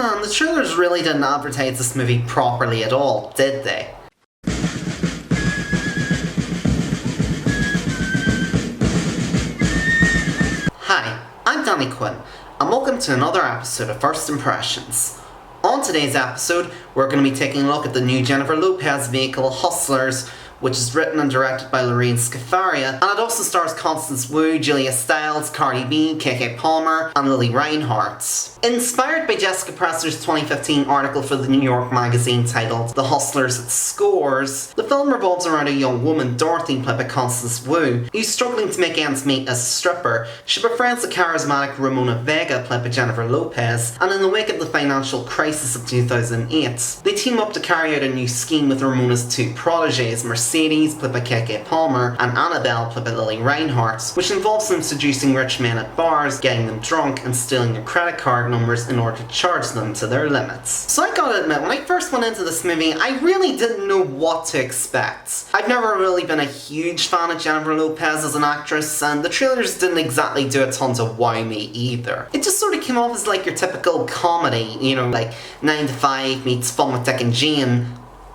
man, the trailers really didn't advertise this movie properly at all, did they? Hi, I'm Danny Quinn, and welcome to another episode of First Impressions. On today's episode, we're going to be taking a look at the new Jennifer Lopez vehicle, Hustlers, which is written and directed by Lorene Scafaria, and it also stars Constance Wu, Stiles, Cardi B, Keke Palmer, and Lili Reinhart. Inspired by Jessica Pressler's 2015 article for the New York magazine titled The Hustlers It Scores, the film revolves around a young woman, Dorothy, played by Constance Wu, who's struggling to make ends meet as a stripper. She befriends the charismatic Ramona Vega, played by Jennifer Lopez, and in the wake of the financial crisis of 2008, they team up to carry out a new scheme with Ramona's two protégés, Mercedes, played by Keke Palmer, and Annabelle, played by Lili Reinhart, which involves them seducing rich men at bars, getting them drunk, and stealing their credit card numbers in order to charge them to their limits. So I gotta admit, when I first went into this movie, I really didn't know what to expect. I've never really been a huge fan of Jennifer Lopez as an actress, and the trailers didn't exactly do a ton to wow me either. It just sort of came off as like your typical comedy, you know, like 9 to 5 meets Fun with Dick and Jane,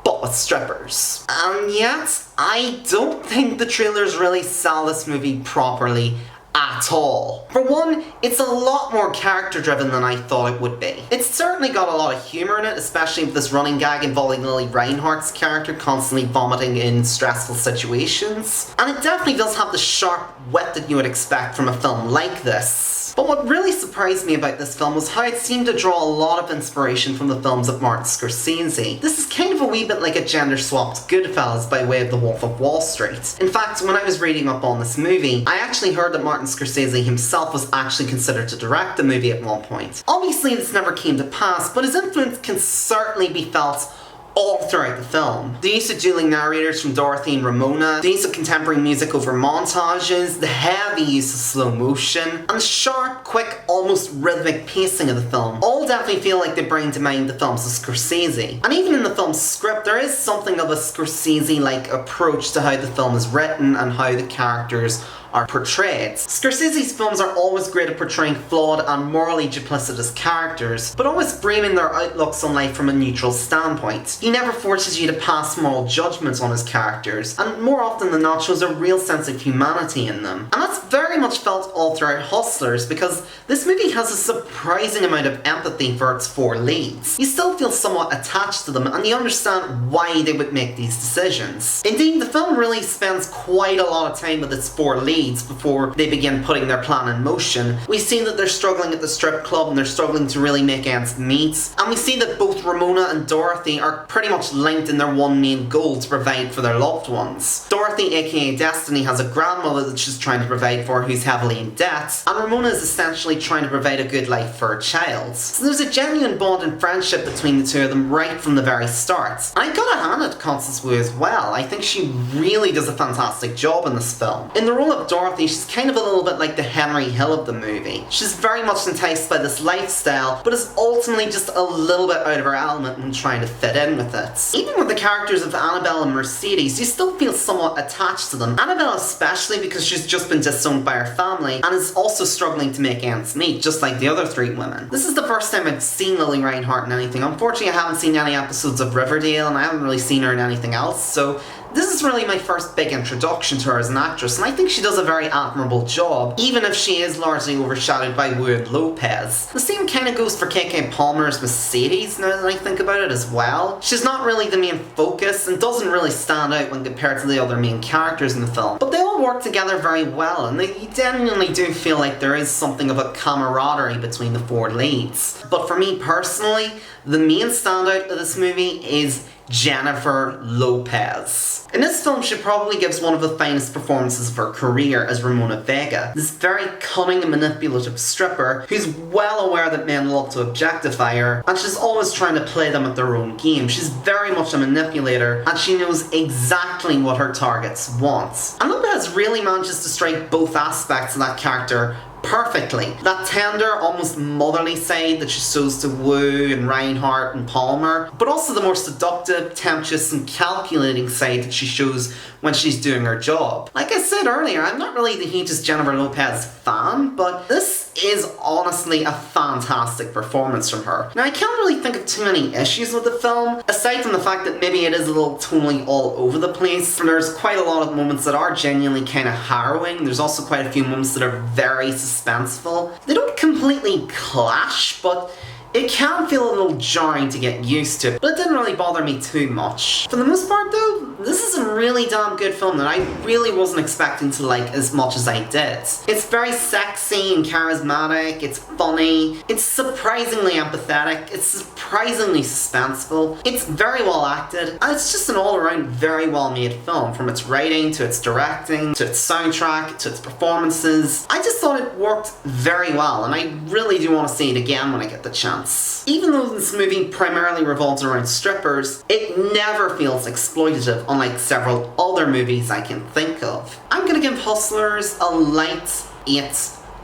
but with strippers. And yet, I don't think the trailers really sell this movie properly at all. For one, it's a lot more character driven than I thought it would be. It's certainly got a lot of humour in it, especially with this running gag involving Lili Reinhart's character constantly vomiting in stressful situations. And it definitely does have the sharp wit that you would expect from a film like this. But what really surprised me about this film was how it seemed to draw a lot of inspiration from the films of Martin Scorsese. This is kind of a wee bit like a gender-swapped Goodfellas by way of The Wolf of Wall Street. In fact, when I was reading up on this movie, I actually heard that Martin Scorsese himself was actually considered to direct the movie at one point. Obviously this never came to pass, but his influence can certainly be felt all throughout the film. The use of dueling narrators from Dorothy and Ramona, the use of contemporary music over montages, the heavy use of slow motion, and the sharp, quick, almost rhythmic pacing of the film all definitely feel like they bring to mind the films of Scorsese. And even in the film's script, there is something of a Scorsese-like approach to how the film is written and how the characters are portrayed. Scorsese's films are always great at portraying flawed and morally duplicitous characters, but always framing their outlooks on life from a neutral standpoint. He never forces you to pass moral judgments on his characters, and more often than not shows a real sense of humanity in them. And that's very much felt all throughout Hustlers, because this movie has a surprising amount of empathy for its four leads. You still feel somewhat attached to them, and you understand why they would make these decisions. Indeed, the film really spends quite a lot of time with its four leads before they begin putting their plan in motion. We see that they're struggling at the strip club and they're struggling to really make ends meet, and we see that both Ramona and Dorothy are pretty much linked in their one main goal to provide for their loved ones. Dorothy, aka Destiny, has a grandmother that she's trying to provide for who's heavily in debt, and Ramona is essentially trying to provide a good life for her child. So there's a genuine bond and friendship between the two of them right from the very start. And I gotta hand it to Constance Wu as well. I think she really does a fantastic job in this film. In the role of Dorothy, she's kind of a little bit like the Henry Hill of the movie. She's very much enticed by this lifestyle, but is ultimately just a little bit out of her element when trying to fit in with it. Even with the characters of Annabelle and Mercedes, you still feel somewhat attached to them. Annabelle especially because she's just been disowned by her family and is also struggling to make ends meet, just like the other three women. This is the first time I've seen Lili Reinhart in anything. Unfortunately, I haven't seen any episodes of Riverdale, and I haven't really seen her in anything else, so this is really my first big introduction to her as an actress, and I think she does a very admirable job, even if she is largely overshadowed by Wu and Lopez. The same kind of goes for Keke Palmer's Mercedes, now that I think about it as well. She's not really the main focus and doesn't really stand out when compared to the other main characters in the film, but they all work together very well, and you genuinely do feel like there is something of a camaraderie between the four leads. But for me personally, the main standout of this movie is Jennifer Lopez. In this film, she probably gives one of the finest performances of her career as Ramona Vega, this very cunning and manipulative stripper who's well aware that men love to objectify her, and she's always trying to play them at their own game. She's very much a manipulator, and she knows exactly what her targets want. And Lopez really manages to strike both aspects of that character perfectly. That tender, almost motherly side that she shows to Wu and Reinhart and Palmer, but also the more seductive, temptuous and calculating side that she shows when she's doing her job. Like I said earlier, I'm not really the hugest Jennifer Lopez fan, but this this is honestly a fantastic performance from her. Now, I can't really think of too many issues with the film, aside from the fact that maybe it is a little tonally all over the place. There's quite a lot of moments that are genuinely kind of harrowing. There's also quite a few moments that are very suspenseful. They don't completely clash, but it can feel a little jarring to get used to, but it didn't really bother me too much. For the most part though, this is a really damn good film that I really wasn't expecting to like as much as I did. It's very sexy and charismatic, it's funny, it's surprisingly empathetic, it's surprisingly suspenseful, it's very well acted, and it's just an all-around very well made film, from its writing, to its directing, to its soundtrack, to its performances. I just thought it worked very well, and I really do want to see it again when I get the chance. Even though this movie primarily revolves around strippers, it never feels exploitative, unlike several other movies I can think of. I'm gonna give Hustlers a light 8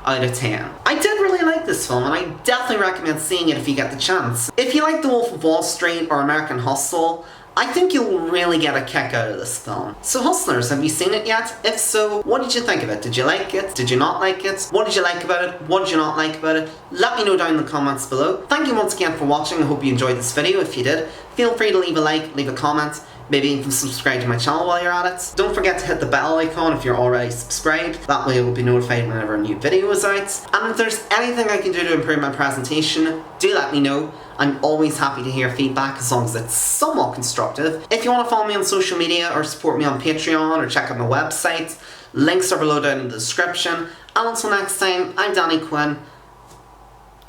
out of 10. I did really like this film, and I definitely recommend seeing it if you get the chance. If you like The Wolf of Wall Street or American Hustle, I think you'll really get a kick out of this film. So Hustlers, have you seen it yet? If so, what did you think of it? Did you like it? Did you not like it? What did you like about it? What did you not like about it? Let me know down in the comments below. Thank you once again for watching. I hope you enjoyed this video. If you did, feel free to leave a like, leave a comment, maybe even subscribe to my channel while you're at it. Don't forget to hit the bell icon if you're already subscribed. That way you'll be notified whenever a new video is out. And if there's anything I can do to improve my presentation, do let me know. I'm always happy to hear feedback as long as it's somewhat constructive. If you want to follow me on social media or support me on Patreon or check out my website, links are below down in the description. And until next time, I'm Danny Quinn,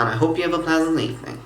and I hope you have a pleasant evening.